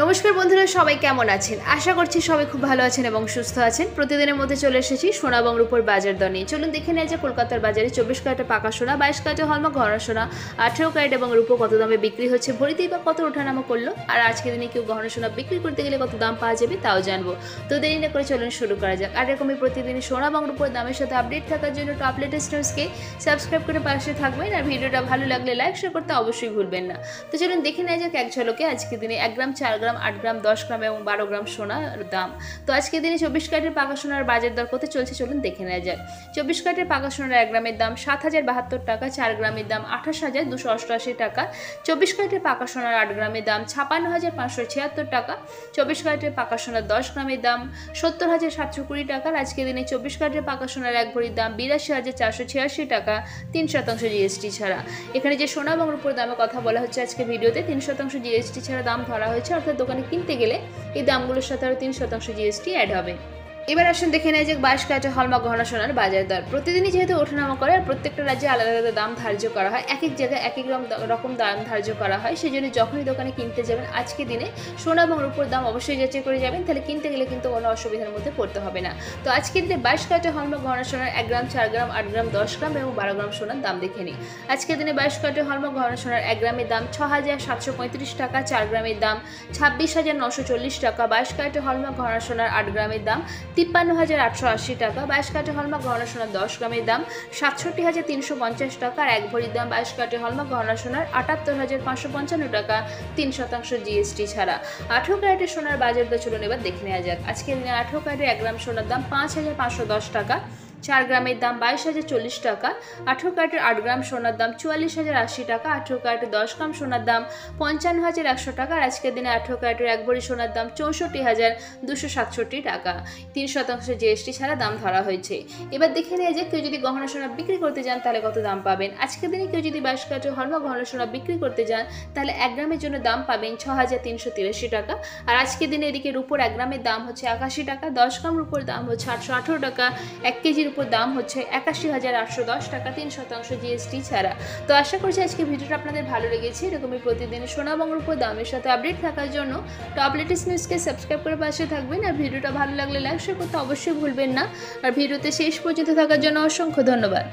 নমস্কার বন্ধুরা, সবাই কেমন আছেন? আশা করছি সবাই খুব ভালো আছেন এবং সুস্থ আছেন। প্রতিদিনের মধ্যে চলে এসেছি সোনা এবং রূপোর বাজার দর নিয়ে। চলুন দেখে নেওয়া যায় কলকাতার বাজারে 24 ক্যারেটের পাকা সোনা, 22 ক্যারেটের হলমার্ক ঘন সোনা, 18 ক্যারেট এবং রূপো কত দামে বিক্রি হচ্ছে, ভরিতেই বা কত ওঠানামা করলো, আর আজকের দিনে কেউ গহনা সোনা বিক্রি করতে গেলে কত দাম পাওয়া যাবে তাও জানবো। তো দেরি না করে চলুন শুরু করা যাক। আর এরকমই প্রতিদিনই সোনা এবং রূপোর দামের সাথে আপডেট থাকার জন্য টপ লেটেস্ট নিউজকে সাবস্ক্রাইব করে পাশে থাকবেন, আর ভিডিওটা ভালো লাগলে লাইক শেয়ার করতে অবশ্যই ভুলবেন না। তো চলুন দেখে নেওয়া যাক এক ঝলকে আজকের দিনে 1 গ্রাম, 4 গ্রাম, 8 গ্রাম, 10 গ্রাম এবং 12 গ্রাম সোনার দাম। তো আজকের দিনে 24 ক্যারেটের পাকা সোনার বাজার দর কত চলছে চলুন দেখে নেওয়া যাক। 24 ক্যারেটের পাকা সোনার 1 গ্রামের দাম 7,072 টাকা, 4 গ্রামের দাম 28,288 টাকা, 24 ক্যারেটের পাকা সোনার 8 গ্রামের দাম 56,576 টাকা, 24 ক্যারেটের পাকা সোনার 10 গ্রামের দাম 70,720 টাকা। আজকের দিনে 24 ক্যারেটের পাকা সোনার 1 ভরির দাম 82,486 টাকা, 3% জিএসটি ছাড়া। এখানে যে সোনা এবং রূপোর দামের কথা বলা হচ্ছে আজকে ভিডিওতে 3% জিএসটি ছাড়া দাম ধরা হয়েছে, অর্থাৎ দোকানে কিনতে গেলে এই দামগুলোর সাথে আরও 3% জিএসটি অ্যাড হবে। এবার আসুন দেখে নেওয়া যাক 22 ক্যারেটের হলমার্ক গহনা সোনার বাজার দর। প্রতিদিনই যেহেতু ওঠানামা করে আর প্রত্যেকটা রাজ্যে আলাদা আলাদা দাম ধার্য করা হয়, এক এক জায়গায় এক এক রকম দাম ধার্য করা হয়, সেই জন্য যখনই দোকানে কিনতে যাবেন আজকে দিনে সোনা এবং রূপোর দাম অবশ্যই যাচাই করে যাবেন, তাহলে কিনতে গেলে কিন্তু কোনো অসুবিধার মধ্যে পড়তে হবে না। তো আজকের দিনে 22 ক্যারেটের হলমার্ক গহনা সোনার 1 গ্রাম, 4 গ্রাম, 8 গ্রাম, 10 গ্রাম এবং 12 গ্রাম সোনার দাম দেখে নিই। আজকের দিনে 22 ক্যারেটের হলমার্ক গহনা সোনার 1 গ্রামের দাম 6,735 টাকা, 4 গ্রামের দাম 26,940 টাকা, 22 ক্যারেটের হলমার্ক গহনা সোনার 8 গ্রামের দাম 53,880 টাকা, 22 ক্যারেটের হলমার্ক গহনা সোনার 10 গ্রামের দাম 67,350 টাকা, আর 1 ভরির দাম 22 ক্যারেটের হলমার্ক গহনা সোনার 78,555 টাকা, 3% জিএসটি ছাড়া। 18 ক্যারেটের সোনার বাজার দর চলুন এবার দেখে নেওয়া যাক। আজকের দিনে 18 ক্যারেটের 1 গ্রাম সোনার দাম 5,510 টাকা, 4 গ্রামের দাম 22,040 টাকা, 18 ক্যারেটের 8 গ্রাম সোনার দাম 44,080 টাকা, 18 ক্যারেটের 10 গ্রাম সোনার দাম 55,100 টাকা, আর আজকের দিনে 18 ক্যারেটের 1 ভরি সোনার দাম 64,267 টাকা, 3% জিএসটি ছাড়া দাম ধরা হয়েছে। এবার দেখে নেওয়া যাক কেউ যদি গহনা সোনা বিক্রি করতে যান তাহলে কত দাম পাবেন। আজকের দিনে কেউ যদি 22 ক্যারেটের হলমার্ক গহনা সোনা বিক্রি করতে যান তাহলে 1 গ্রামের জন্য দাম পাবেন 6,383 টাকা, আর আজকের দিনে এদিকে রূপোর 1 গ্রামের দাম হচ্ছে 81 টাকা, 10 গ্রাম রূপোর দাম হচ্ছে 818 টাকা, 1 কেজির উপর দাম হচ্ছে 81,810 টাকা, 3% জিএসটি ছাড়া। তো আশা করছি আজকে ভিডিওটা আপনাদের ভালো লেগেছে। এরকমই প্রতিদিন সোনা এবং রূপোর দামের সাথে আপডেট থাকার জন্য টপ লেটেস্ট নিউজকে সাবস্ক্রাইব করে পাশে থাকবেন, আর ভিডিওটা ভালো লাগলে লাইক শেয়ার করতে অবশ্যই ভুলবেন না। আর ভিডিওতে শেষ পর্যন্ত থাকার জন্য অসংখ্য ধন্যবাদ।